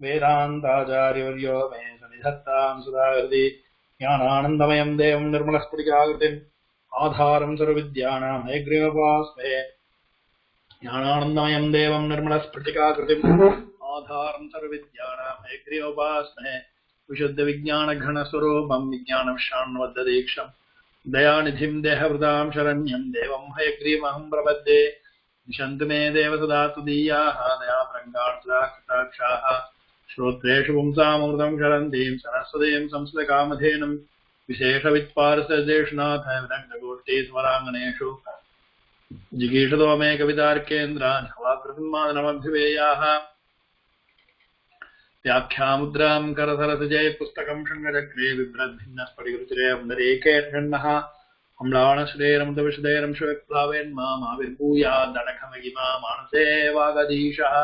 वेदान्ताचार्यवर्यो मे सन्निधत्तां सदा हृदि ज्ञानानन्दमयं देवं निर्मलस्फटिकाकृतिम् आधारं सर्वविद्यानां हयग्रीवोपास्महे ज्ञानानन्दमयं देवं निर्मलस्फटिकाकृतिम् आधारं सर्वविद्यानां हयग्रीवोपास्महे विशुद्धविज्ञानघनस्वरूपं विज्ञानविश्रान्वद्दीक्षम् दयानिधिं देहवृतां शरण्यं देवं हयग्रीवमहं प्रपद्ये दिशन्तु मे देव सदा तुदीयाः दयाभृङ्गान् सदा कृताक्षाः श्रोत्रेषु पुंसामृतं क्षरन्तीं सरस्वतीं संस्कृतकामधेनुं विशेषवित्पारसदेशनाथ विदग्धगोष्ठीस्मराङ्गणेषु जिगीषतो मे कवितार्केन्द्रान् हवाकृतिमादनमभिवेयाः व्याख्यामुद्रां करसरसिजय पुस्तकं शृङ्गचक्रे बिभ्रद्भिन्नस्फटिकरुचिरे अम्बरीकेर्षण्णः अम्लानश्रेरमृतविशदैरंशविप्लावेन्मामाविर्भूयाद्दणखमगिमा मानसे वागधीशः.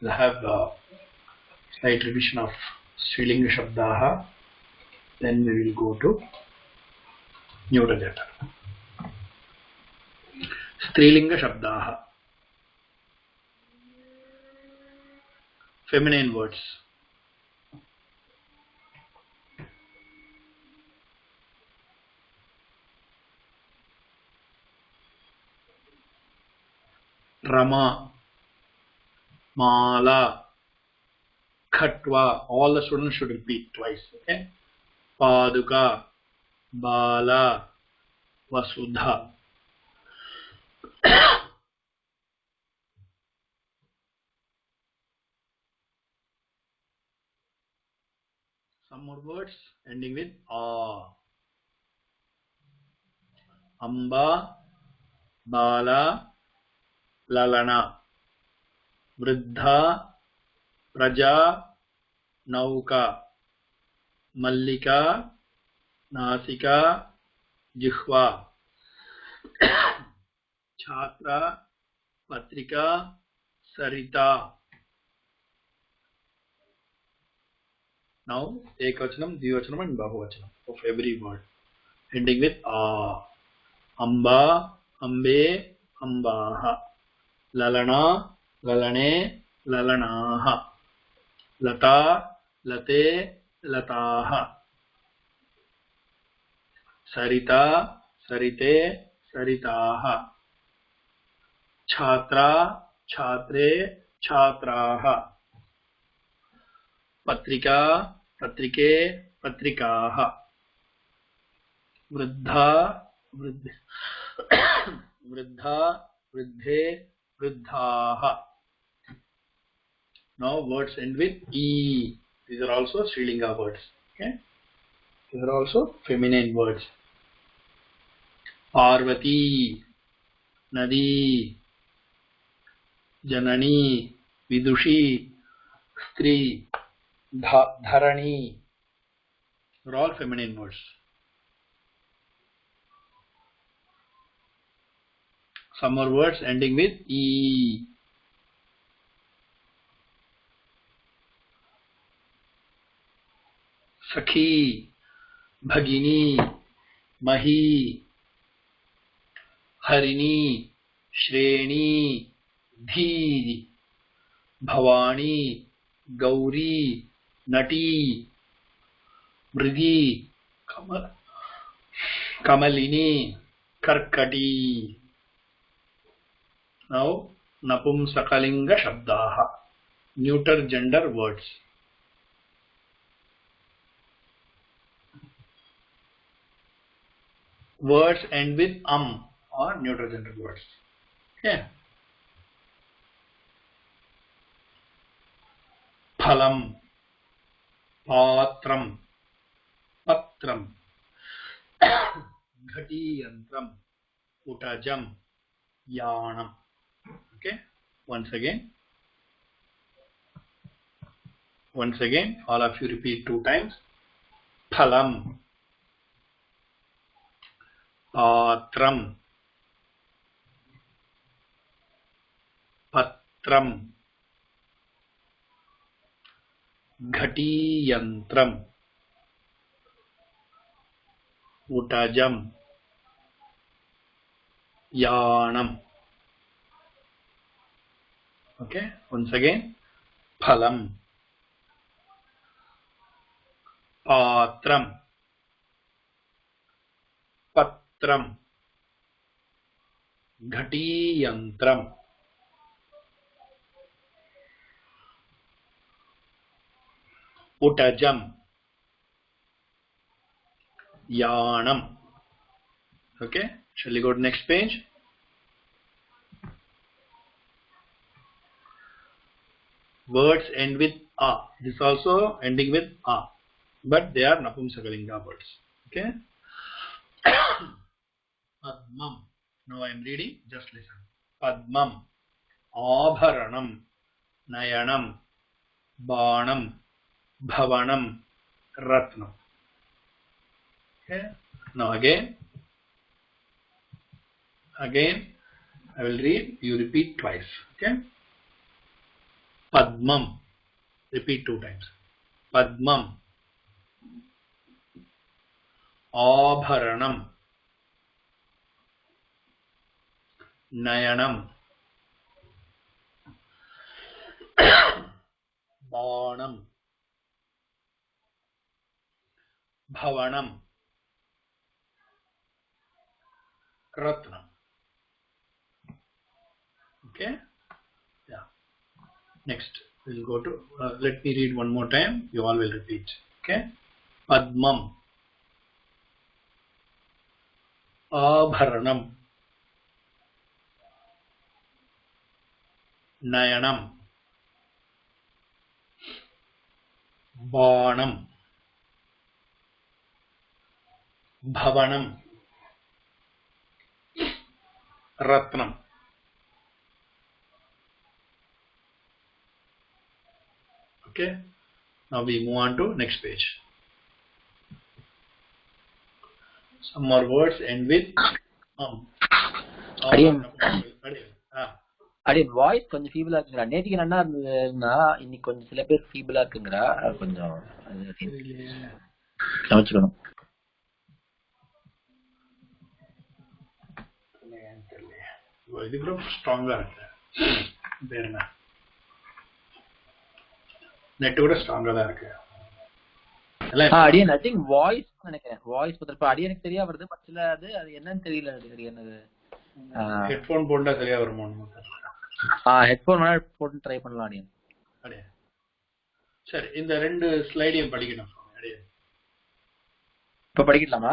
I have a slight revision of Strilinga Shabdaha. Then we will go to Neuter. Strilinga Shabdaha. Feminine words. Rama, Mala, Khatwa, all the students should repeat twice, okay? Paduka, Bala, Vasudha. Some more words ending with A. Amba, Bala, Lalana, Vriddha, Praja, Nauka, Mallika, Nasika, Jihva, Chhatra, Patrika, Sarita. Now, Ekvachanam, Dvivachanam and Bahuvachanam of every word ending with A. Amba, Ambe, Ambaha. Lalana, Lalane, Lalanaha. Lata, Late, Lataha. Sarita, Sarite, Saritaha. Chhatra, Chhatre, Chhatraha. Patrika, Patrike, Patrikaha. Vriddha, Vriddha, Vriddhe, Vriddhaha. Now words end with E. These are also Strilinga words. Okay? These are also feminine words. Parvati, Nadi, Janani, Vidushi, Stri, Dharani. They are all feminine words. Some more words ending with E. Sakhi, Bhagini, Mahi, Harini, Shreni, Dhi, Bhavani, Gauri, Nati, Mridi, Kamalini, Karkati. Now, Napumsakalinga Shabdaha. Neuter gender words. Words end with or neuter gender words. Okay. Phalam, Patram, Patram, Ghatiyantram, Utajam, Yanam. Okay. Once again, all of you repeat 2 times. Phalam, Patram, Patram, Ghatiyantram, Utajam, Yanam. Okay, once again, phalam, patram, patram, ghatiyantram, utajam, yanam. Okay, shall we go to next page? Words end with a. This also ending with a, but they are napumsakalinga words. Okay. Padmam. Now I am reading. Just listen. Padmam, Abharanam, Nayanam, Banam, Bhavanam, Ratnam. Okay. Now again I will read. You repeat twice. Okay. Padmam. Repeat 2 times. Padmam, Abharanam, Nayanam, Banam, Bhavanam, Ratnam. Okay. Yeah. Next, we'll go to. Let me read one more time. You all will repeat. Okay. Padmam, Abharanam, Nayanam, Banam, Bhavanam, Ratnam. Okay. Now we move on to next page. Some more words end with அடியன் Ah. அடியன் voice கொஞ்சம் ஃபீபிளா இருக்குங்கடா. நேத்திக்கு நல்லா இருந்ததுன்னா இன்னைக்கு கொஞ்சம் சில பேர் ஃபீபிளா இருக்குங்கடா. கொஞ்சம் கவனிச்சுக்கணும். இது கூட ஸ்ட்ராங்கா இருக்கு. வேற நெட் கூட ஸ்ட்ராங்கா தான் இருக்கு. அடியன் ஐ திங்க் வாய்ஸ் நினைக்கிறேன். வாய்ஸ் பத்திரப்ப அடியனுக்கு சரியா வருது. பட் சில அது என்னன்னு தெரியல. என்னது ஹெட்போன் போட்டா சரியா வருமா? ஹெட்போன் வேணா போட்டு ட்ரை பண்ணலாம் அடியன். அடியன் சரி, இந்த 2 ஸ்லைடையும் படிக்கணும் அடியன். இப்ப படிக்கலாமா?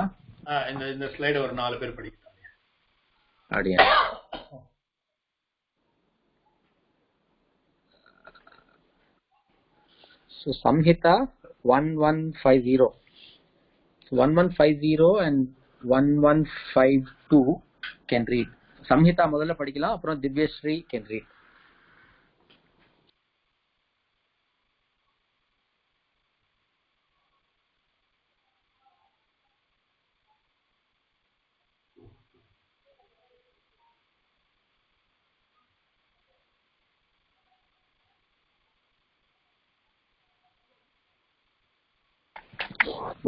இந்த ஸ்லைட ஒரு 4 பேர் படிக்கலாம் அடியன். So Samhita 1150. So 1150 and 1152 can read. Samhita முதல்ல படிக்கலாம், அப்புறம் Divyashree can read.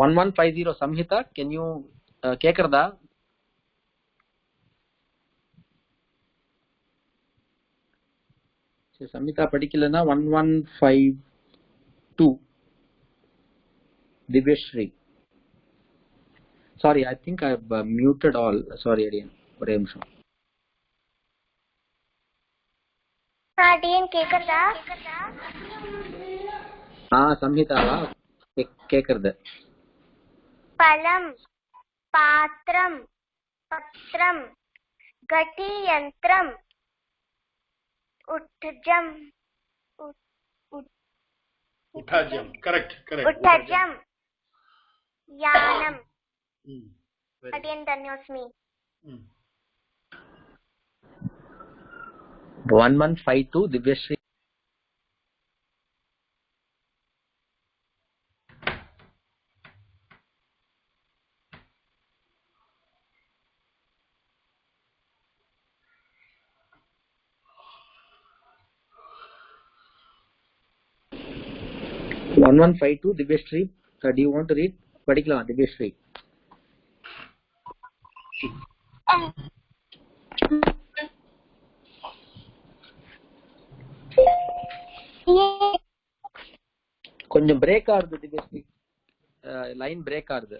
One 1150 Samhita, can you கேக்குறதா? சரி, Samhita படிக்கலன்னா 1152 Divyashree. Sorry, I think I've muted all. Sorry, Adiyan. ஒரே நிமிஷம். அடியன் கேக்குறதா? சம்ஹிதாவா கேக்குறது. பலம், பாத்திரம், பத்திரம், கட்டியந்திரம், உட்டஜம், உட்டஜம், correct. உட்டஜம், யானம். அடியன் தன்யோஸ்மி. 1152 Divyashree. One 1152 Divyashree. Do you want to read? படிக்கலாம் திவ்யஸ்ரீ. கொஞ்சம் பிரேக் ஆகுது திவ்யஸ்ரீ, லைன் பிரேக் ஆகுது.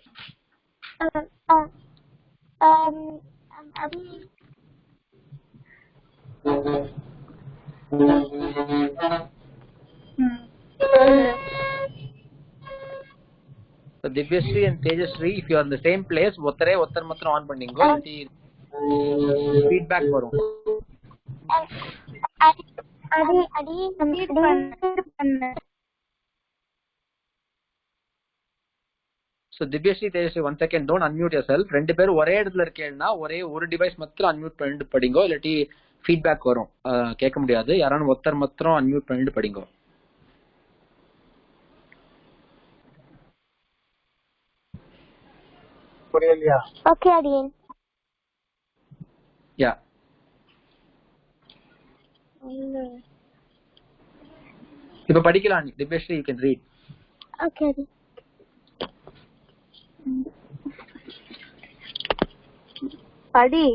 So Divyashree and Tejashree, if you are in the same place, ஒருத்தர் மட்டும் ஆன் பண்ணீங்க, feedback வரும். So Divyashree, Tejashree, one second, don't unmute yourself. ரெண்டு பேரும் ஒரே இடத்துல இருக்கேன்னா ஒரே ஒரு டிவைஸ் மட்டும் அன்மியூட் பண்ணிட்டு படிங்க, இல்லாட்டி ஃபீட்பேக் வரும், கேட்க முடியாது. யாராவது ஒருத்தர் மட்டும் அன்மியூட் பண்ணிட்டு படிங்க. புரியலையா? ஓகே அடியேன். யா. இப்ப படிக்கலாம் Divyashree, you can read. Okay அடி. படி.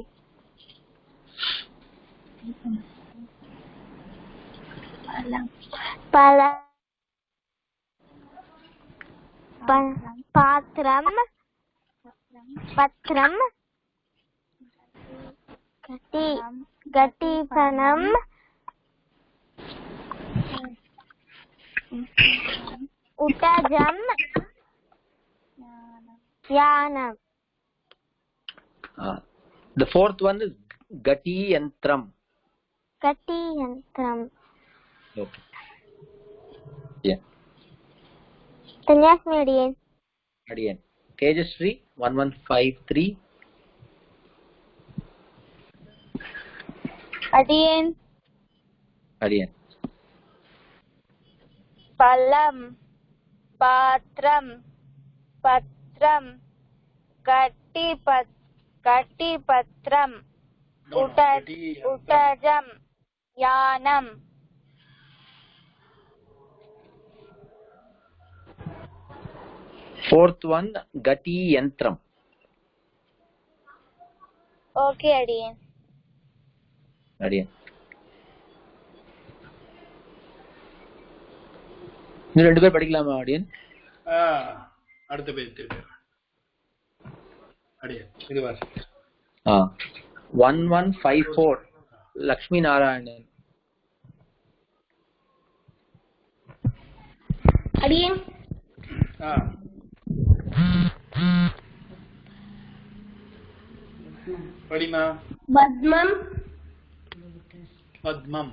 பாத்திரம் பத்திரம் கட்டிபனம் உட்டஜம் Yanam. The fourth one is gati yantram. Gati yantram. Okay. Yeah. Tanyasmi adiyen. Adiyen. Tejashree 1153. Adiyen. Adiyen. Palam patram patram Katipatram Uttajam Yanam. Fourth one Gati Yantram. Okay Adiyen. Adiyen. இன்னும் ரெண்டு பேர் படிக்கலாமா ஆடியன்? அடுத்த page அடியே இது வாசி. 1154 லக்ஷ்மி நாராயணன். அடியேன். படிமா. பத்மம் பத்மம்.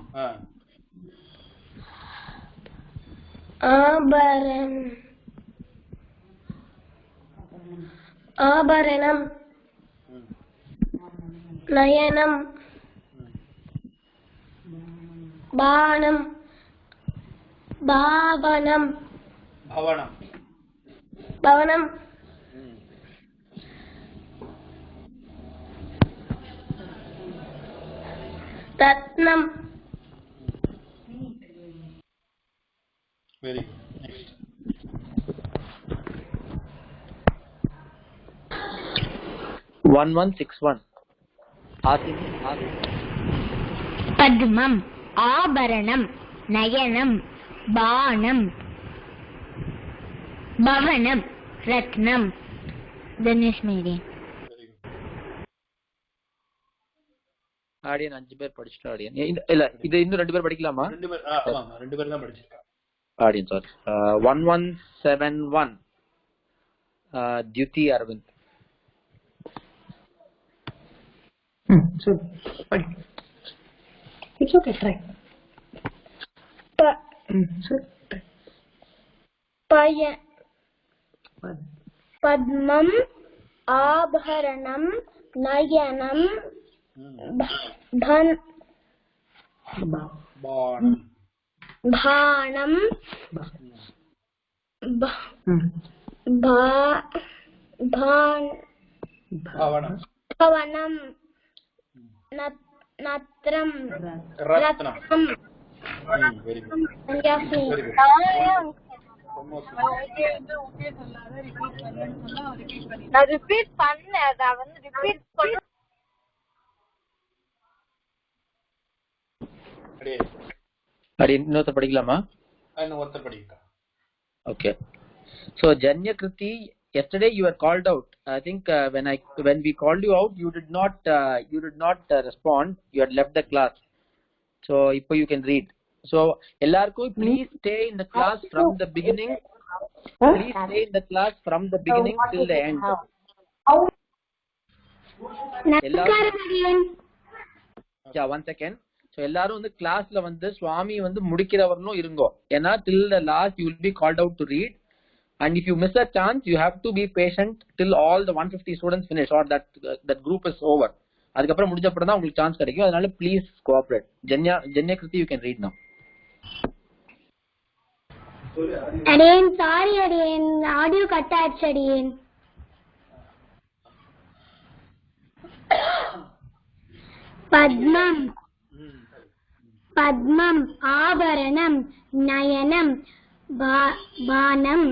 ஆபரணம் நயனம் பானம் பாவனம் பவனம் பவனம் ரத்னம். Very good. நெக்ஸ்ட் 1161 ஆசினி. பத்மம் ஆபரணம் நயனம் பானம் பவனம் ரத்னம். தனுஷ் மேரி. ஆடியன் 5 பேர் படிச்சிட்டு ஆடியன் இல்ல இது இன்னும் 2 பேர் படிக்கலாமா? 2 பேர். ஆமா 2 பேர் தான் படிச்சிருக்காங்க. ஆடியன் sorry. 1171 Dyuti Arvind. So it's okay, try. பத்மம் ஆபரணம் நயனம் பானம் பவனம் நத்ரம் ரத்னம். Very good. நான் ரிப்பீட் பண்ணேன், அத வந்து ரிப்பீட் பண்ண அடியே அடி இன்னொருத்த படிக்கலாமா? இன்னும் ஒருத்தர் படிக்கலாம். Okay. So Janya Kriti, yesterday you were called out. I think when we called you out, you did not respond. You had left the class. So ipo you can read. So ellarkum please stay in the class from the beginning. Please stay in the class from the beginning till the end. Yeah, 1 second. So எல்லாரும் வந்து கிளாஸ்ல வந்து சுவாமி வந்து முடிக்கிறவர்களும் இருங்கோ. ஏன்னா till the last you will be called out to read, and if you miss a chance you have to be patient till all the 150 students finish or that group is over. அதுக்கப்புறம் முடிஞ்ச அப்புறம் தான் உங்களுக்கு chance கிடைக்கும். அதனால please cooperate. Jenya Kriti you can read now. அடியேன் sorry அடியேன், audio cut ஆயிடுச்சு அடியேன். பத்மம் பத்மம் ஆபரணம் நயனம் பானம்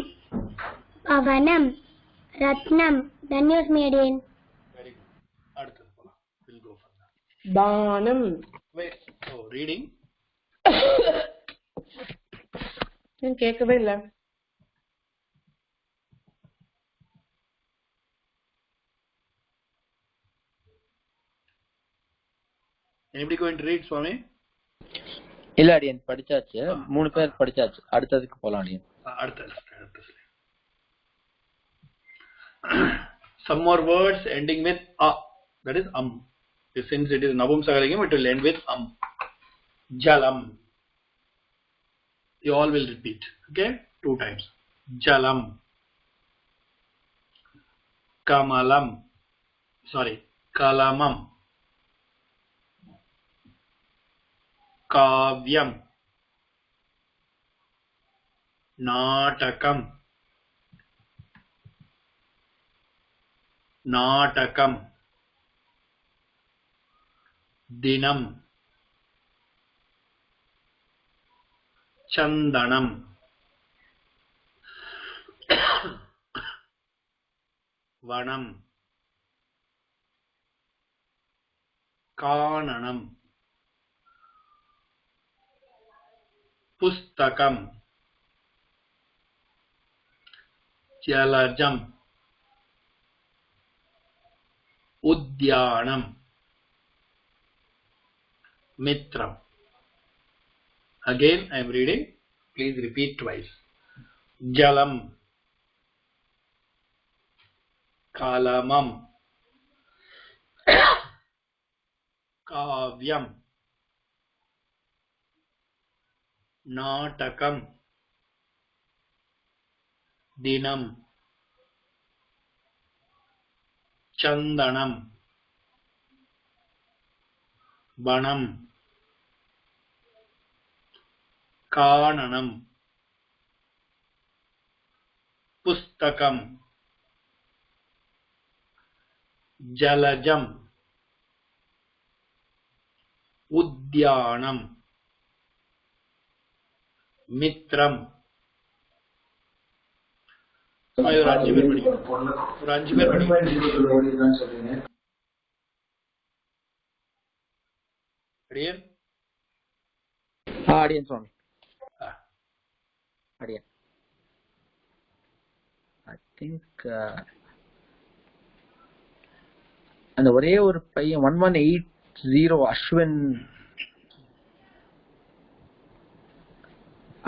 பவனம் ரத்னம். தன்யோஸ்மி அடியேன். Very good. அடுத்தது போலாம். We'll go for that. பானம். Wait. Oh, reading. நான் கேட்கவே இல்ல. Anybody going to read, Swami? இல்ல அடியன் படிச்சாச்சு. 3 பேர் படிச்சாச்சு. அடுத்ததுக்கு போலாம் அடியன். அடுத்தது. Some more words ending with a, that is since it is Navamsakalingam, it will end with Jalam. You all will repeat, okay, 2 times. Jalam, Kamalam, Kalamam, Kavyam, Natakam, Dinam, Chandanam, Vanam, Kananam, Pustakam, Jalajam, Udyanam, Mitram. Again I am reading. Please repeat twice. Jalam, Kalamam, Kavyam, Natakam, Dinam, Chandanam, Banam, Kananam, Pustakam, Jalajam, Udyanam, Mitram. ஒரு 5 பேர் படிக்கணும். அடியன் அடியன் சுவாமி. அடியன் I think அந்த ஒரே ஒரு பையன் 1180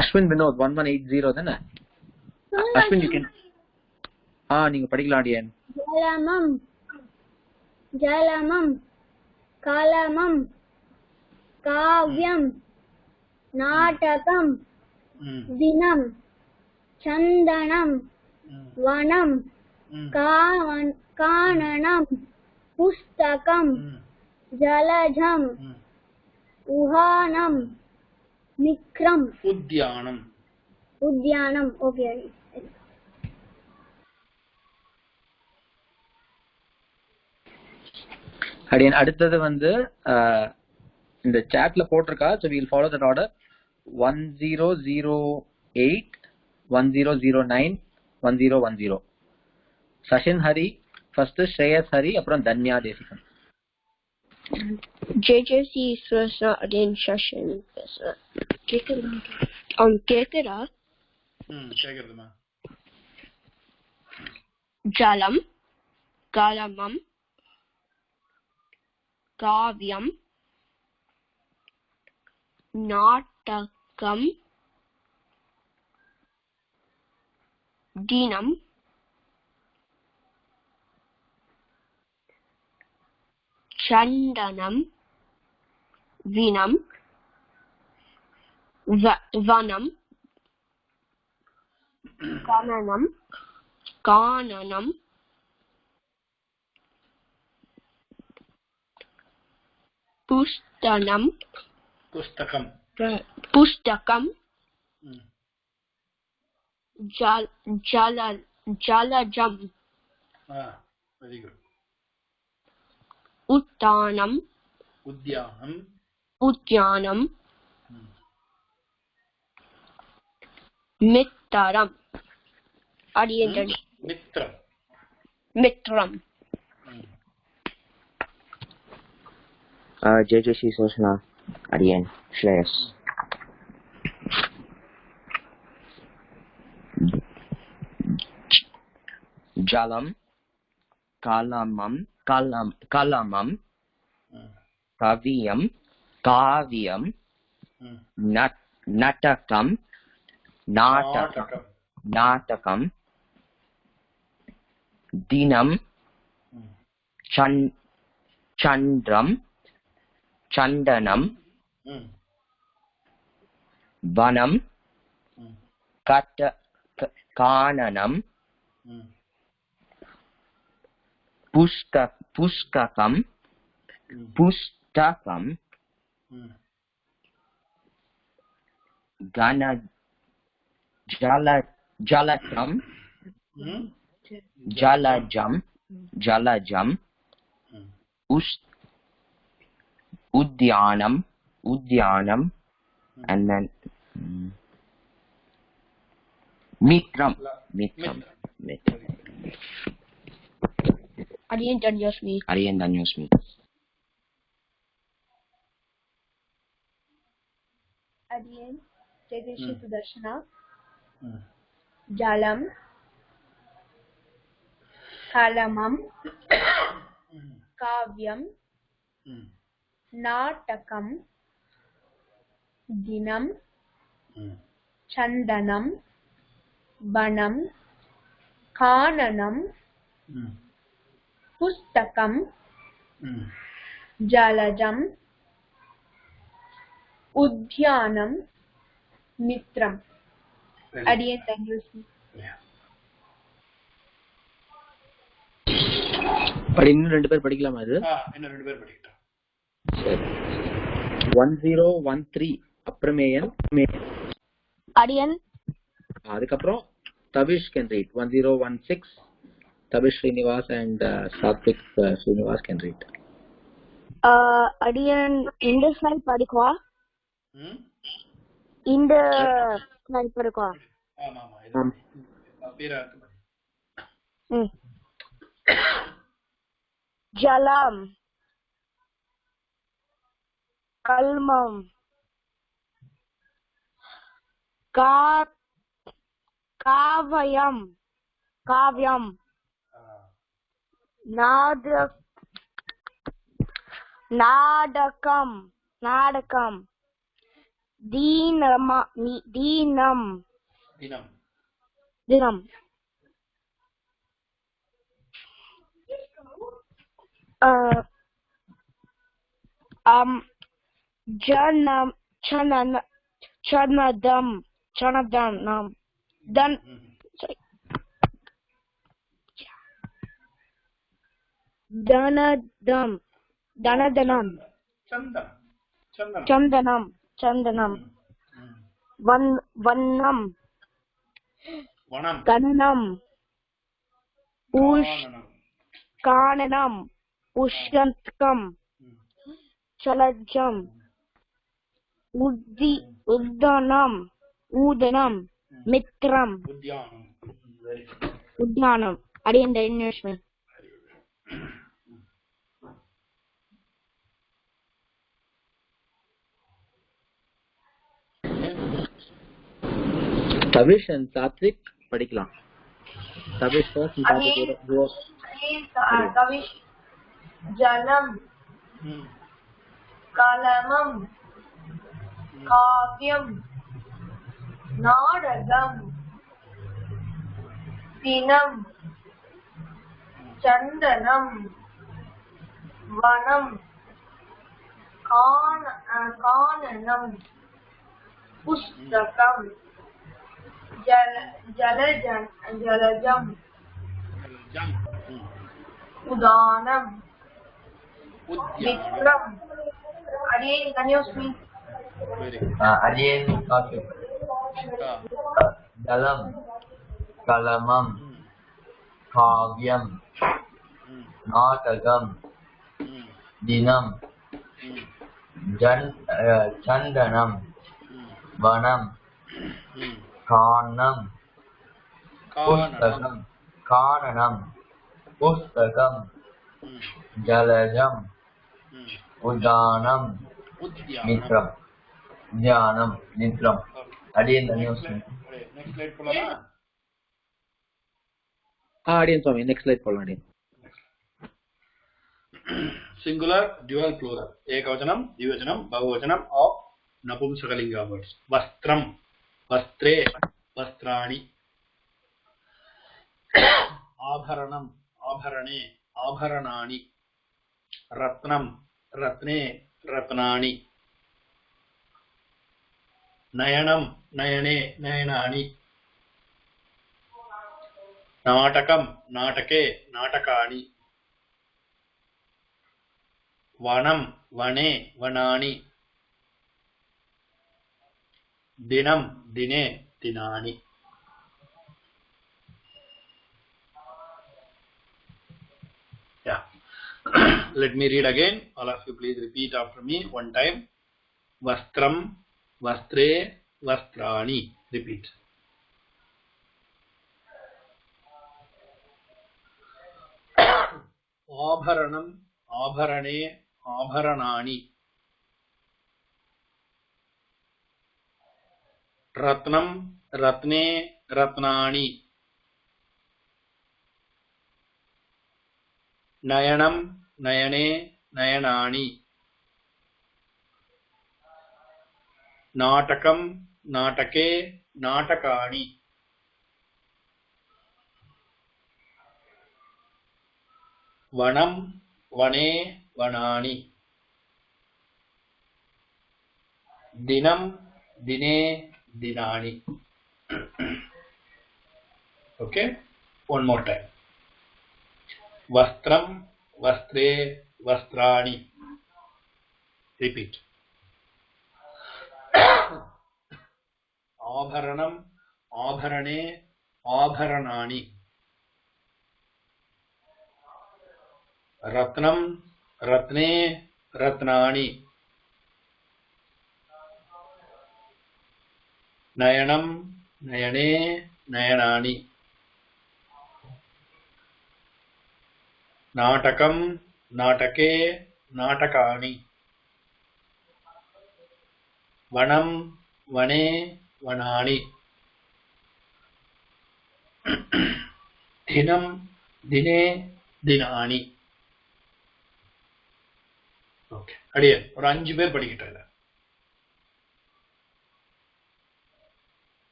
அஸ்வின் வினோத் 1180 தானே? அஸ்வின் யூ கேன் நீங்க படிக்கலாம் அடியன். ஜலமம் ஜலமம் காலமம் காவ்யம் நாடகம் தினம் சந்தனம் வனம் கானனம் புஸ்தகம் ஜலஜம் உஹானம் நிக்ரம் உத்யானம். ஓகே. அடியன் அடுத்தது வந்து இந்த சாட்ல போட்டிருக்கா. so we will follow that order. 1008 1009 1010. சஷின் Hari first, ஸ்ரேயஸ் ஹரி, அப்புறம் Dhanya Desikan. JJC Srasna again session. Kekara. கேக்குறதுமா. Jalam. Kalamam. Kavyam. Natakam. Dinam. Chandanam. Vinam. Vanam. Kananam. Pustakam. Jalajam. Very good. Udyanam. Mittaram. Mitram. JJC Srasna again Shreyas. Jalam. Kalamam. Kavyam. Natakam. Dinam. Chandanam. Vanam. Kananam. Pustakam. Jalajam. Udyanam, and then Mitram. Adiyan Danyosmi. Adiyan JJC Sudarshana. Jalam. Kalamam. Kavyam. Natakam. Dinam. Chandanam. Vanam. Kananam. Pustakam. Jalajam. Udyanam. Mitram. Adiyan Danyosmi. இன்னும் 2 பேர் படிக்கலாமா இது? இன்னும் 2 பேர் படிக்கட்டும். 1013 அப்ரமேயன். Adiyan. அதுக்கப்புறம் Tavish can read. 1016 Tavish Srinivas and Satvik Srinivas can read. Adiyan இந்த slide படிக்குவா? இந்த ஸ்லைட் படிக்குவா? ஆமா. பேரா Jalam. Kalmam. Kavyam. Nadakam. Dinam. Chandanam. Danadam. Chandanam. Vanam. Kananam. Kananam. Ushyantkam. Chalajam. Udanam. Mitram. Udyanam. Adiyan Danyosmi. Tavish and Satwik படிக்கலாம். Tavish first and Satwik go. Tavish ஜலம் கலமம் காவியம் நாடகம் தினம் சந்தனம் வனம் கானனம் புஸ்தகம் ஜலஜம் உதானம் மித்ரம். Again, can you speak? Again, okay. Dalam, kalamam, kavyam, natagam, dinam, chandanam, vanam, kanam, pustakam, jalajam, udanam, mitram, dhyanam, mitram. Again the news. Next slide போலாமா? Adiyan Swami, next slide போலாம் adiyan. Singular, dual, plural. Ekavachanam, dvivachanam, bahuvachanam of napumsakalinga words. Vastram, vastre, vastrani. Abharanam, abharane, abharanani. Ratnam, ratne, ratnani. Nayanam, nayane, nayanani. Natakam, natake, natakani. Vanam, vane, vanani. Dinam, dine, dinani. Yeah. Let me read again. All of you please repeat after me one time. Vastram, vastre, vastrani. Repeat. Abharanam, abharane, abharanani. Ratnam, ratne, ratnani. Nayanam, nayane, nayanani. Natakam, natake, natakani. Vanam, vane, vanani. Dinam, dine, dinani. Okay, one more time. Vastram, vastre, vastrani. Repeat. Abharanam, abharane, abharanani. Ratnam, ratne, ratnani. Nayanam, nayane, nayanani. Natakam, natake, natakani. Vanam, vane, vanani. Dinam, dine, dinani. Okay. Adiyan, ஒரு 5 பேர் படிக்கிட்டாங்க.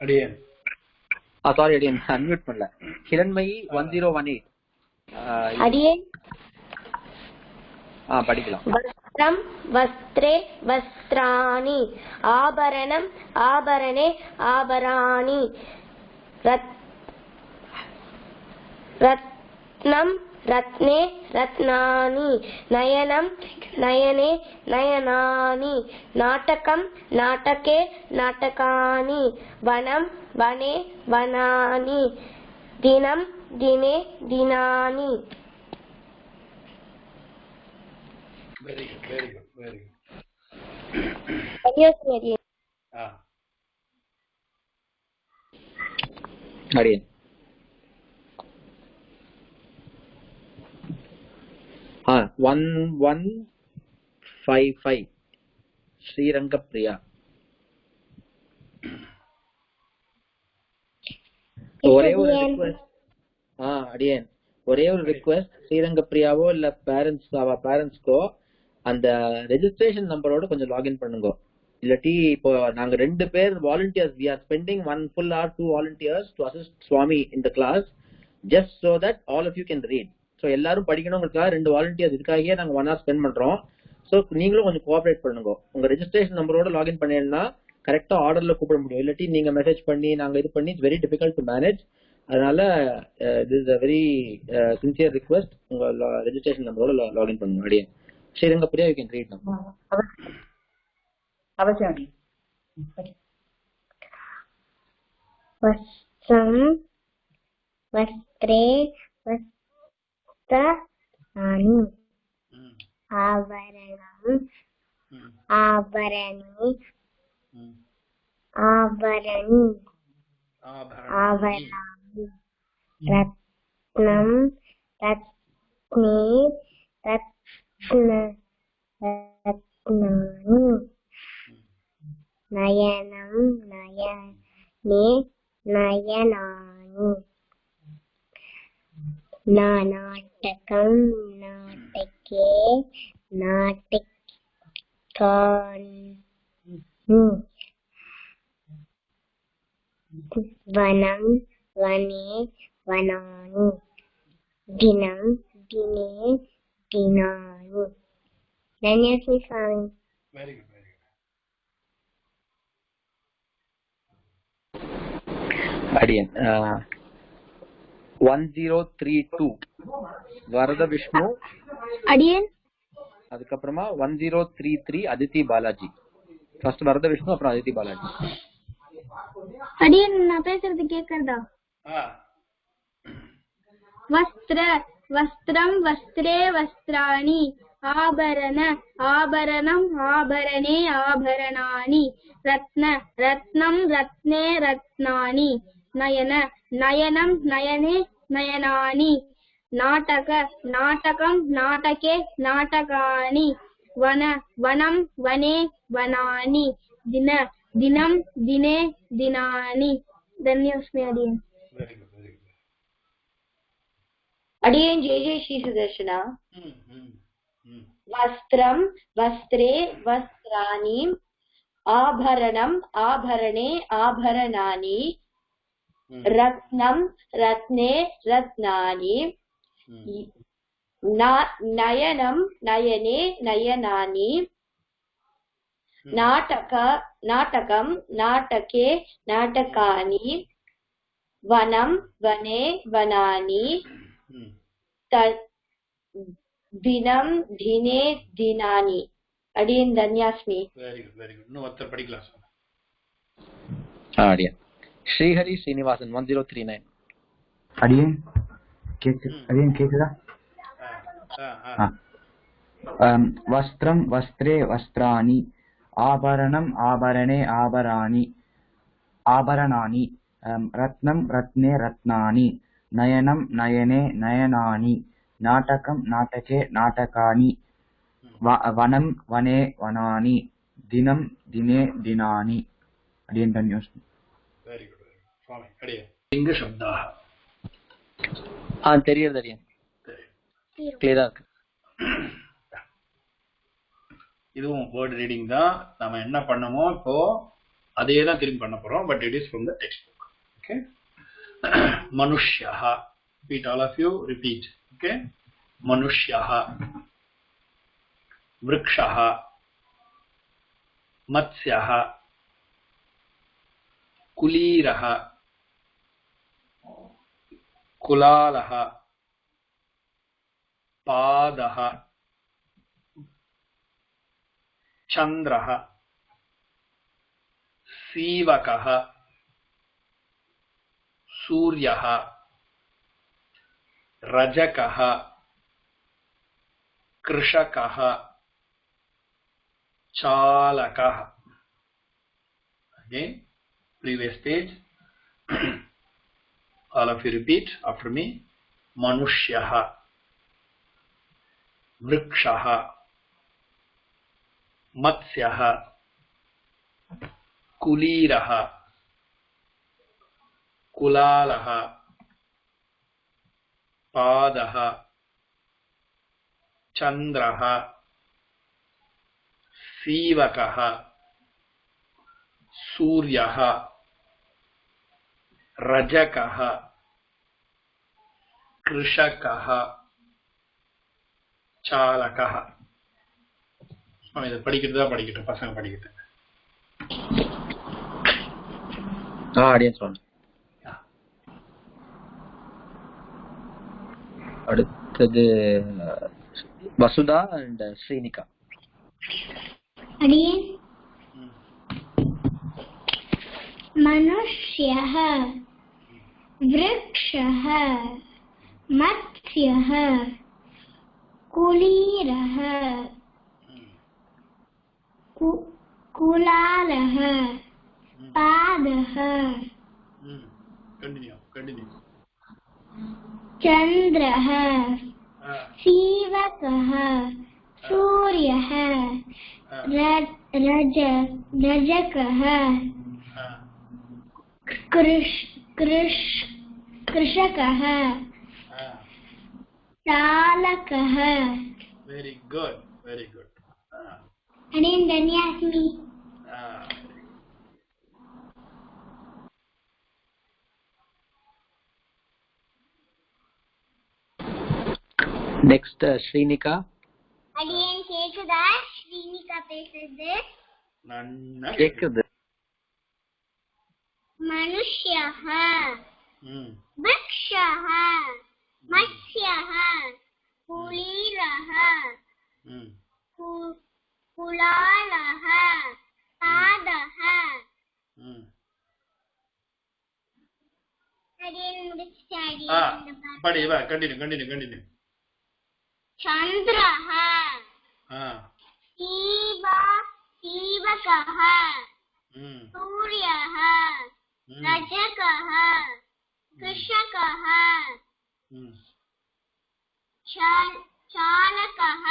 Adiyan. Sorry adiyan, unmute பண்ணல. Hiranmayi 1018. அடியேன் படிக்கலாம். வஸ்திரம் வஸ்திரே வஸ்திராணி ஆபரணம் ஆபரணே ஆபராணி ரத்னம் ரத்னே ரத்னானி நயனம் நயனே நயனானி நாடகம் நாடகே நாடகானி வனம் வனே வனானி தினம் தினே தினானி. Very good, very good, very good. Adiyan. Adiyan. 1155 ஸ்ரீரங்கப்பிரியா. ஒரே ஒரு ரிக்வெஸ்ட். அடியேன் ஒரே ஒரு ரிக்வெஸ்ட், ஸ்ரீரங்கப்பிரியாவோ இல்ல பேரண்ட்ஸ்க்கோ அந்த ரெஜிஸ்ட்ரேஷன் நம்பரோட கொஞ்சம் லாகின் பண்ணுங்க. இல்லாட்டி இப்போ நாங்க 2 பேர் volunteers, we are spending 1 full hour, 2 volunteers to assist Swami in the class just so that all of you can read. So எல்லாரும் படிக்கணும்ங்கறதுக்காக 2 வாலண்டியர்ஸ் இதுக்காகவே நாங்க 1 hour ஸ்பெண்ட் பண்றோம். சோ நீங்களும் கொஞ்சம் கோஆபரேட் பண்ணுங்க. உங்க ரெஜிஸ்ட்ரேஷன் நம்பரோட லாகின் பண்ணீங்கன்னா கரெக்டா ஆர்டர்ல கூப்பிட முடியும். இல்லாட்டி நீங்க மெசேஜ் பண்ணி நாங்க இது பண்ணி it's very difficult to manage. அதனால this is a very sincere request. உங்க ரெஜிஸ்ட்ரேஷன் நம்பரோட லாகின் பண்ணுங்க. அடியே ஸ்ரீரங்கப்பிரியா, you can read now. அவசியம். வஸ்திரம் வஸ்திரே வஸ்திராணி ஆபரணம் ஆபரணி ஆபரணி ஆபரணானி ரத்னம் ரத்னே ரத்னானி நயனம் நயனே நயனானி நாடகம் நாடகே நாடகானி வனம் வனே வனானி தினம் தினே தினானி. தன்யஸ்ரீ சுவாமி. Very good, very good. அடியன் 1032 வரத விஷ்ணு. அடியன் அதுக்கப்புறமா 1033 அதித்தி பாலாஜி. ஃபர்ஸ்ட் வரத விஷ்ணு, அப்புறம் அதித்தி பாலாஜி. அடியன் நான் பேசுறது கேக்குறதா? வஸ்திர வஸ்திரம் வஸ்திரே வஸ்திராணி ஆபரண ஆபரணம் ஆபரணே ஆபரணானி ரத்ன ரத்னம் ரத்னே ரத்னானி நயன நயனம் நயனே நயனானி நாடக நாடகம் நாடகே நாடகானி வன வனம் வனே வனானி தின தினம் தினே தினானி. தன்யோஸ்மி அடியன். Very good, very good. அடியேன் ஜெய ஜெய ஸ்ரீ சுதர்ஷனா. வஸ்திரம் வஸ்திரே வஸ்திராணி ஆபரணம் ஆபரணே ஆபரணானி ரத்னம் ரத்னே ரத்னானி நயனம் நயனே நயனானி நாடகம் நாடகே நாடகானி வனம் வனே வனானி தினம் தினே தினானி. அடியன் தன்யாஸ்மி. Very good, very good. இன்னும் ஒருத்தர் படிக்கலாம் சார். அடியன் ஸ்ரீஹரி ஸ்ரீனிவாசன் 1039. அடியன் கேக்குதா? வஸ்திரம் வஸ்திரே வஸ்திராணி ஆபரணம் ஆபரணே ஆபரணானி ரத்னம் ரத்னே ரத்னானி நயனம் நயனே நயனானி நாடகம் நாடகே நாடகானி வனம் வனே வனானி தினம் தினே தினானி. அடியன் தன்யோஸ்மி. Very good, very good. சுவாமி அடியே லிங்க சப்தாக தெரியுது அடியன், கிளியரா இருக்கு. இதுவும் வேர்ட் ரீடிங் தான். நம்ம என்ன பண்ணமோ இப்போ அதே தான் திரும்பி பண்ண போறோம், but it is from the text book. Okay. மனுஷ்யः. repeat, all of you repeat. okay. மனுஷ்யः वृक्षः मत्स्यः कुलीरः कुलालः पादः चन्द्रः सीवकः सूर्यः रजकः कृषकः चालकः. Again, previous page. All of you repeat after me. Manushyah वृक्षः मत्स्यः कुलीरः कुलालः पादः चन्द्रः सीवकः सूर्यः रजकः कृषकः चालकः இத படிக்கிட்டு பசங்க படிக்கிட்டு ஆடியன்ஸ் வாங்க. அடுத்தது வசுதா அண்ட் ஸ்ரீனிகா. अडियन मनुष्यः वृक्षः मत्स्यः कुलीरः कुलालः पादः चन्द्रः सीवकः सूर्यः रजकः कृषकः चालकः. Very good. अडियन धन्यास्मि. நெக்ஸ்ட் ஸ்ரீனிகா. अडियन கேக்குதா? ஸ்ரீனிகா பேசுறது நன்னா கேக்குது. मनुष्यः वृक्षः मत्स्यः कुलीरः कुलालः पादः. अडियन முடிச்சிட்டேன். படி வா கண்டினியூ. चन्द्रः सीवकः सूर्यः रजकः कृषकः चालकः.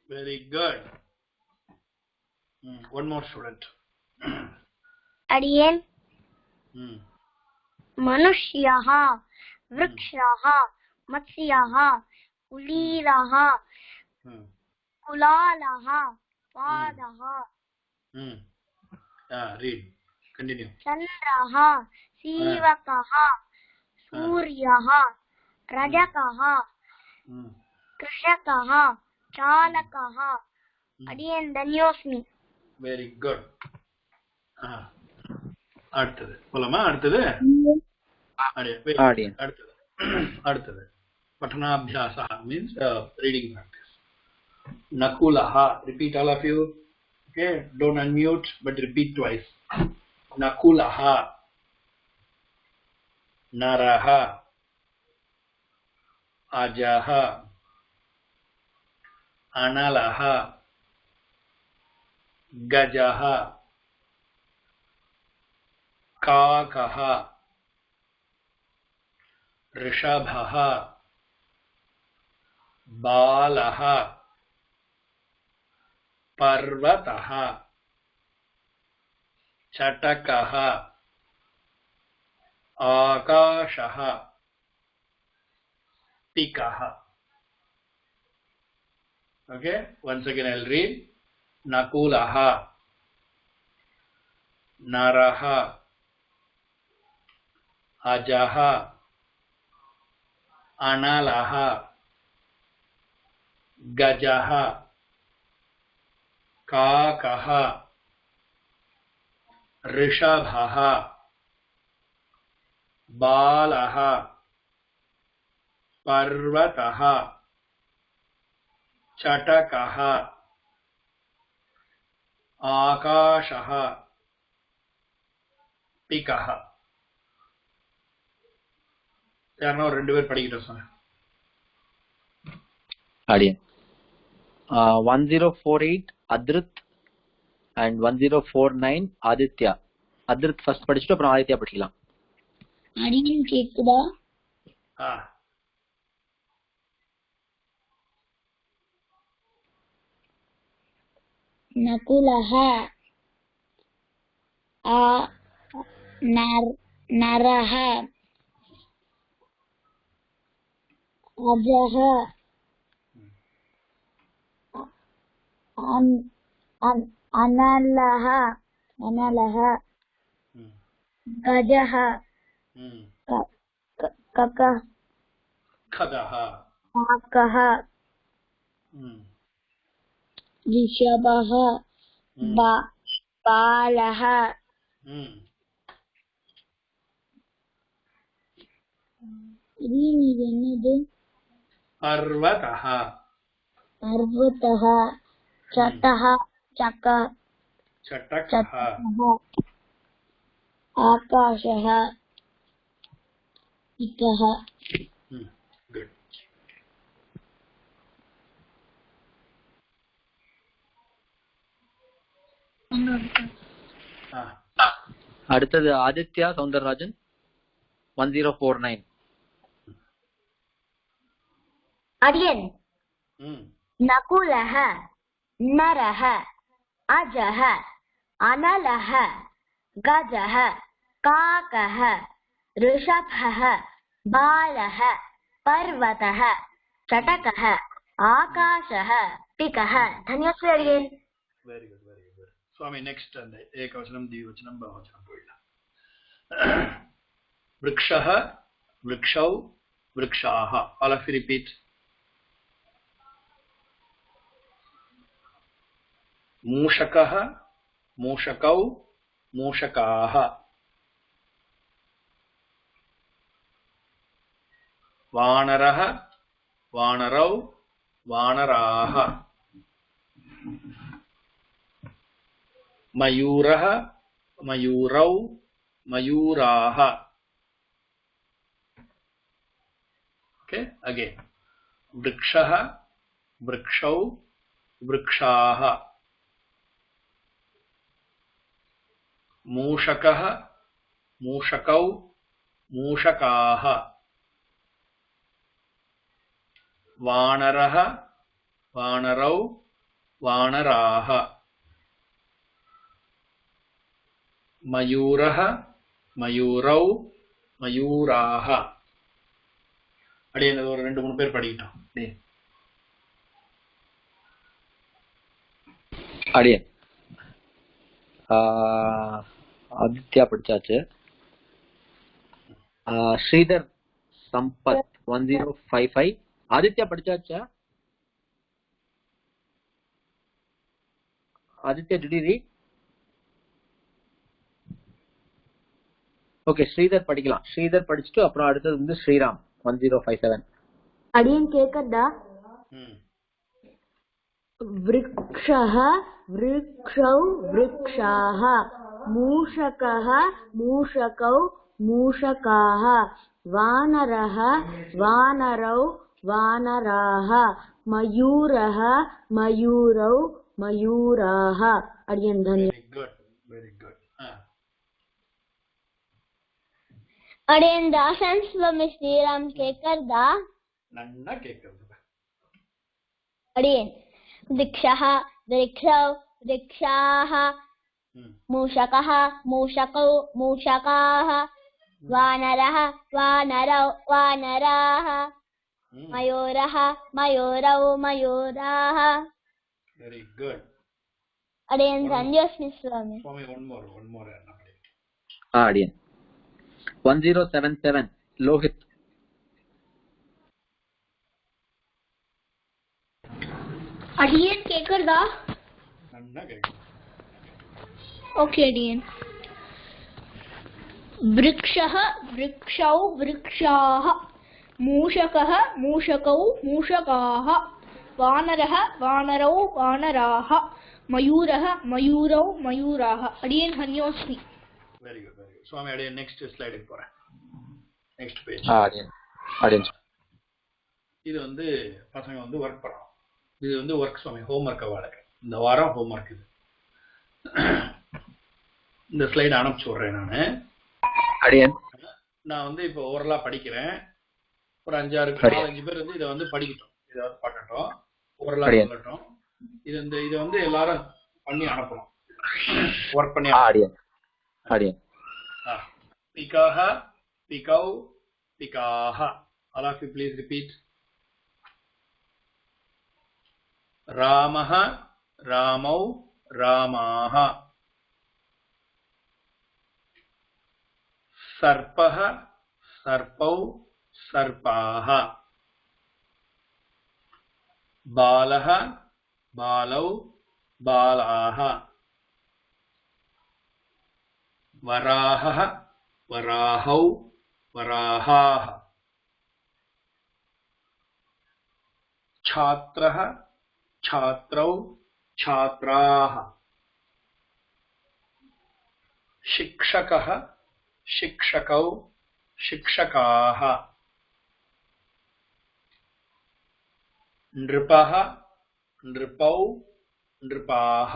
Very good. One more student. अडियन मनुष्यः वृक्षः मत्स्यः कुलीरः कुलालः पादः. Read. Continue. चन्द्रः सीवकः सूर्यः रजकः कृषकः चालकः. अडियन धन्योस्मि. Very good. அடுத்தது போலாமா? அடுத்தது அடுத்தது பட்டனாபியாசः means reading practice. Nakulaha. Repeat all of you. Okay, don't unmute but repeat twice. Nakulaha Naraha Ajaha Analaha Gajaha Kakaha Rishabhaha Balaha Parvataha Chatakaha Akashaha Pikaha. Okay, once again I'll read. Nakulaha Naraha Ajaha Analaha Gajaha Kakaha Rishabhaha Balaha Parvataha Chatakaha Akashaha Pikaha. யாரோ ரெண்டு பேர் படிக்கிட்டோம் sir. ஆடியன் 1048 அத்ருத் and 1049 Aditya. அத்ருத் first படிச்சுட்டு அப்புறம் ஆதித்யா படிக்கலாம். அடியன் கேக்குதா? नकुलः नरः अजः अनलः गजः ककः खगः काकः ऋषभः बालः पर्वतः चटः चटकः आकाशः इकः गुड அடுத்தது ஆதித்யா சௌந்தரராஜன் 1049. अडियन् नकुलः नरः अजः अनलः गजः काकः ऋषभः बालः पर्वतः चटकः आकाशः टिकः. धन्यवाद अडियन्. वेरी गुड स्वामी नेक्स्ट अंदे एकवचनं द्विवचनं बहुवचनं बोलना. वृक्षः वृक्षौ वृक्षाः. all of you repeat. मूषकः मूषकौ मूषकाः. वानरः वानरौ वानराः. मयूरः मयूरौ मयूराः. ओके अगेन वृक्षः वृक्षौ वृक्षाः. मूषकः मूषकौ मूषकाः. वानरः वानरौ वानराः. मयूरः मयूरौ मयूराः. अडियन ஒரு ரெண்டு மூணு பேர் படிட்டோம். அடியன் ஆதித்யா படிச்சாச்சு. ஸ்ரீதர் சம்பத் 1055. ஆதித்யா படிச்சாச்சா? Aditya did you read? Okay Sridhar படிக்கலாம். ஸ்ரீதர் படிச்சுட்டு அப்புறம் அடுத்தது வந்து ஸ்ரீராம் 1057. अडियन् केकदा वृक्षः वृक्षौ वृक्षाः. मूषकः मूषकौ मूषकाः. वानरः वानरौ वानराः. मयूरः मयूरौ मयूराः. अडियन् धन्यवाद. वेरी गुड अडियन् दासन स्वामी श्रीराम केकदा नन्न केकदा. अडियन् वृक्षः वृक्षौ वृक्षाः. मूषकः मूषकौ मूषकाः. वानरः वानरौ वानराः. मयूरः मयूरौ मयूराः. Very good. अडियन् धन्यवाद स्वामी. स्वामी one more अडियन् 1077 लोहित. अडियन् केकदा नन्न केकदा. ओके अडियन् वृक्षः वृक्षौ वृक्षाः. मूषकः मूषकौ मूषकाः. वानरः वानरौ वानराः. मयूरः मयूरौ मयूराः. अडियन् धन्योस्मि. वेरी गुड स्वामी. अडियन् नेक्स्ट स्लाइड போறேன். Next page. அடியன் இது வந்து பசங்க வந்து வர்க் பண்றோம். இது வந்து வர்க் சுவாமி ஹோம்வொர்க் அவளுக்கு இந்த வாரம் ஹோம்வொர்க். இது இந்த ஸ்லைட் அனுப்பிச்சு விடுறேன் நானு. அடியன் நான் வந்து இப்போ ஓரலா படிக்கிறேன். ஒரு 5-6 பேர் வந்து இதை வந்து படிக்கட்டும். இதை வந்து பண்ணட்டும். ஓரலா சொல்லட்டும். இது வந்து எல்லாரும் பண்ணி அனுப்பணும். ஒர்க் பண்ணி அடியேன் அடியேன். பிகஹ பிகௌ பிகாஹ. All of you please repeat. ராமஹ ராமௌ ராமாஹ. सर्पः सर्पौ सर्पाः. बालः बालौ बालाः. वराहः वराहौ वराहाः. छात्रः छात्रौ छात्राः. शिक्षकः शिक्षकौ शिक्षकाः. नृपः नृपौ नृपाः.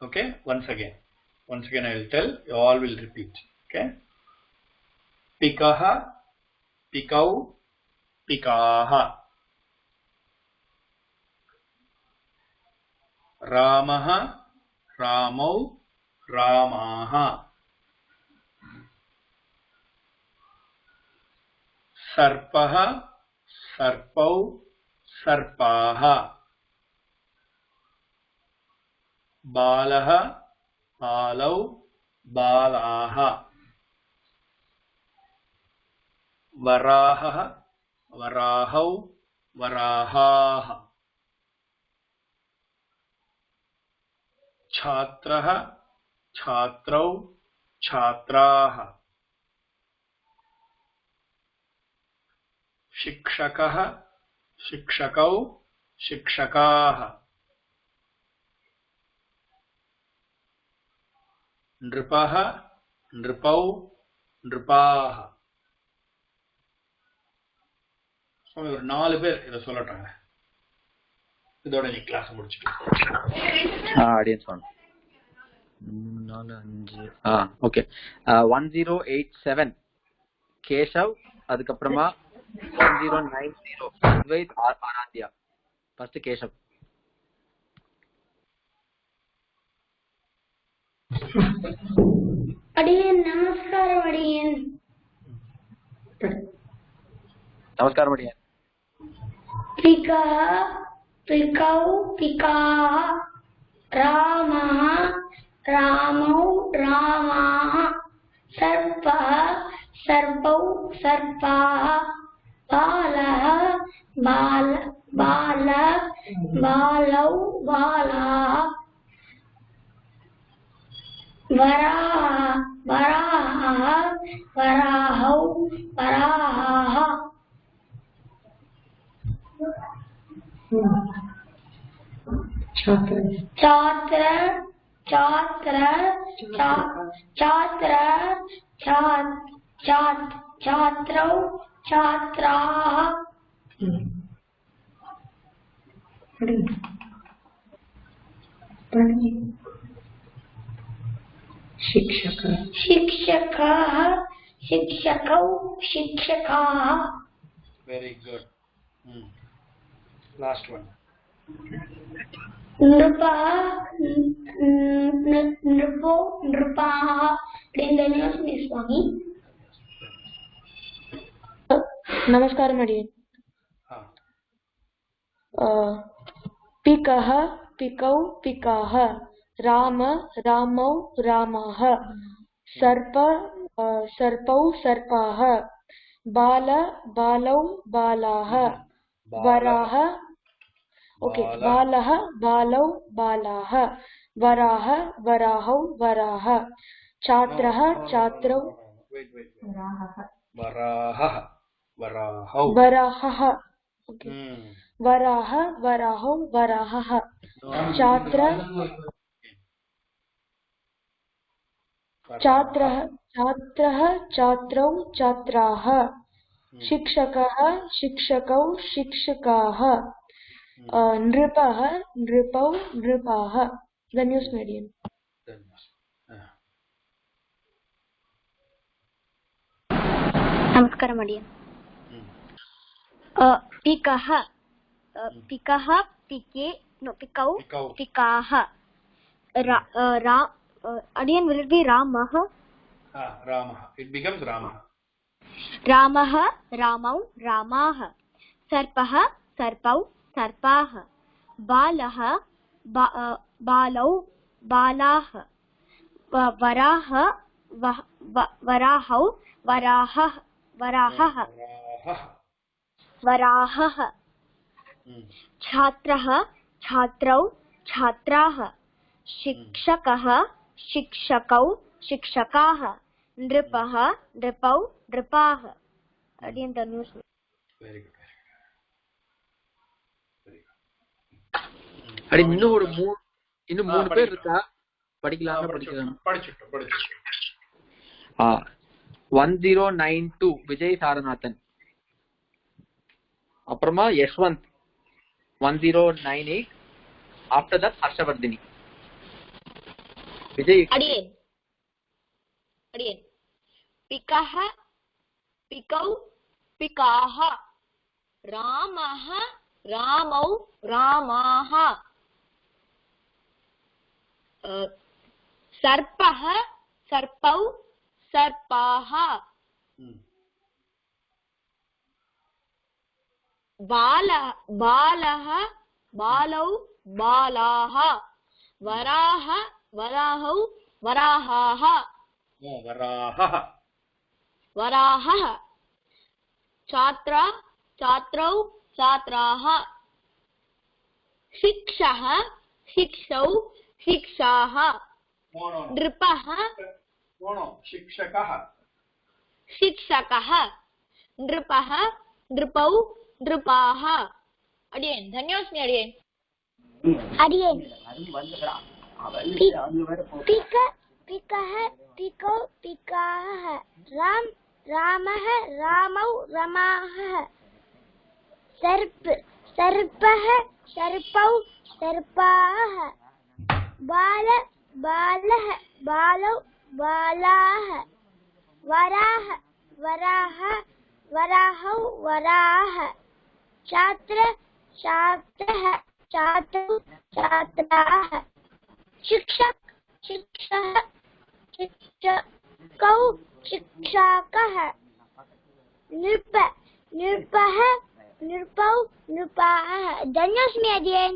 Okay, once again I will tell, you all will repeat. Okay, pikah pikau pikaah. Ramah ramau ramaah. Sarpah sarpau sarpaah. बालः बालौ बालाः. वराहः वराहौ वराहाः. छात्रः छात्रौ छात्राः. शिक्षकः शिक्षकौ शिक्षकाः. नृपः नृपौ नृपाः. சுவாமி ஒரு 4 பேர் இதை சொல்லட்டாங்க. இதோட நீ கிளாஸ் முடிச்சுட்டு. அடியேன் சுவாமி. 4 5 ஓகே. 1087 கேஷவ். அதுக்கப்புறமா 1090 அத்வைத் ஆராத்யா. ஃபர்ஸ்ட் கேஷவ். அடியேன் நமஸ்காரம் அடியேன். நமஸ்காரம் அடியேன். பிகா பிகௌ பிகாஹ. ராமஹ ராமௌ ராமாஹ. சர்ப்பஹ சர்பௌ சர்பாஹ. பாலஹ பாலௌ பாலாஹ. वराहः वराहौ वराहाः. छात्रः छात्रौ छात्राः. शिक्षकः शिक्षकौ शिक्षकाः. Very good. Last one. नृपः नृपो नृपाः. स्वामी नमस्कारम् अडियन्. पिकः पिकौ पिकाः. राम रामौ रामाः. सर्प सर्पौ सर्पाः. बाल बालौ बालाः. वराह ओके बालः बालौ बालाः. वराह वराहौ वराः. छात्रः छात्रौ वराहः वराहौ वराहः ओके वराह वराहौ वराहः. छात्रः छात्रौ छात्राः. शिक्षकः शिक्षकौ शिक्षकाः. नृपः नृपौ नृपाः. The news medium. नमस्कारम् अडियन्. पिकः पिकः पिके no, pikau, Pikau. pikaha. Again, will it be Ramah? Ramah. It becomes Ramah. Ramah, Ramau, Ramaha. Sarpaha, Sarpau, Sarpaha. Balaha, Balau, Balaha. Varaha, Varahau, Varahah, Varahah. Varahah. Chhatraha, Chhatrau, Chhatraha. Shikshakaha, Shikshakau, Shikshakaha. Nripaha, Nripau, Nripaha. Again the news. Very good. அடி இன்னும் ஒரு இன்னும் 3 பேர் இருக்கா? படிக்கலாமா? படிக்கலாம். படிச்சிட்டோம். 1092 விஜய் சாரநாதன். அப்புறமா Yashwant 1098. After that Harshavardhini. Vijay அடியேன் பிகஹ பிகௌ பிகாஹ ராமஹ ராமௌ ராமாஹ சர்ப்பஹ சர்ப்பௌ சர்ப்பாஹ बालः बालौ बालाः वराह वराहौ वराहाः वराहः छात्रा छात्रौ छात्राः शिक्षः शिक्षौ शिक्षाः नृपः शिक्षकः शिक्षकः नृपः नृपौ नृपाः अडियन धन्योस्मि अडियन पिकः पिकौ पिकाः राम रामः रामौ रमाः सर्पः सर्पौ सर्पाः बालः बालौ बालाः वराहौ वराः छात्रः छात्रौ छात्राः शिक्षकौ शिक्षकः नृपः नृपौ नृपाः धन्योस्मि अध्ययन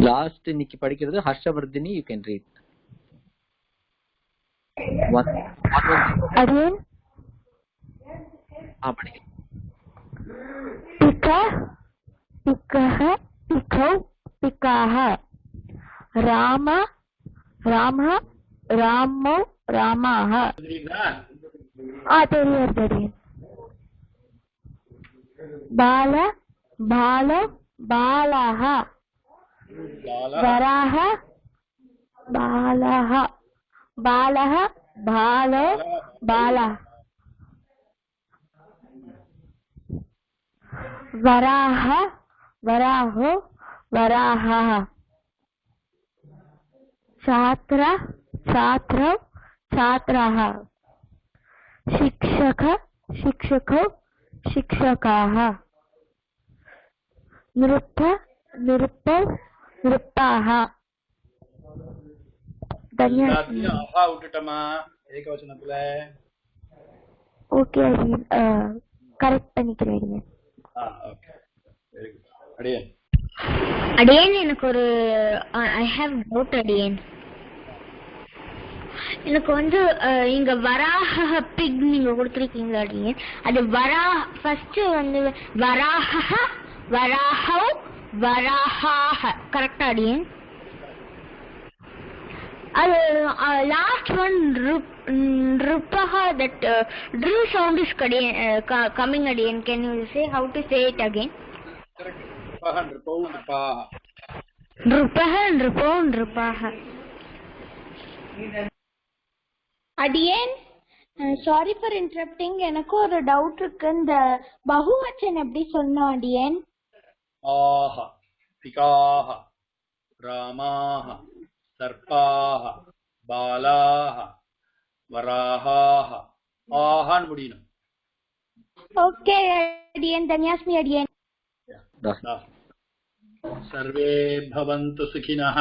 லாஸ்ட் இன்னைக்கு படிக்கிறது ஹர்ஷவர்தினி. You can read. अध्ययन படிங்க. पिकः पिकौ पिकाः रामौ रामाः தெரியும் बालौ बालाः वराह बालः बालौ बालाः वराहो वराहः छात्रौ छात्राः शिक्षकौ शिक्षकाः नृपौ नृपाः ஏகவசனத்துல ஓகே கரெக்ட் பண்ணிக்கிறேன். அடியேன் எனக்கு ஒரு ஐ ஹேவ் டவுட் அடியேன். எனக்கு வந்து இங்க வராஹ பிக் நீங்க கொடுத்துருக்கீங்களா அடியேன்? அது ஃபர்ஸ்ட் வந்து வராஹௌ வராஹாஹ கரெக்டா அடியேன்? அது last one nrupaha that drill sound is coming again. Can you say how to say it again? nrupaha nrupau nrupaha. அடியேன் சாரி ஃபார் இன்டரப்டிங். எனக்கு ஒரு டவுட் இருக்கு. இந்த பகுவச்சன் எப்படி சொன்னோம் அடியேன்? ஆஹ பிகாஹ ராமாஹ சர்ப்பாஹ பாலாஹ வராஹாஹ ஆஹான் முடியணும். ओके अडियन धन्योस्मि अडियन सर्वे भवन्तु सुखिनः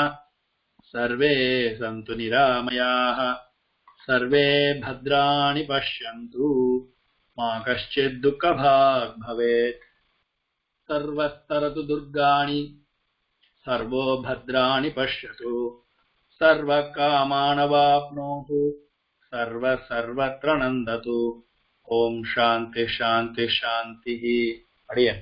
सर्वे सन्तु निरामयाः सर्वे भद्राणि पश्यन्तु मा कश्चित् दुःखभाग् भवेत् सर्वस्तरतु दुर्गाणि सर्वो भद्राणि पश्यतु सर्वकामानवाप्नोः सर्वत्र नन्दतु ओम शांति शांति शांति। अडियन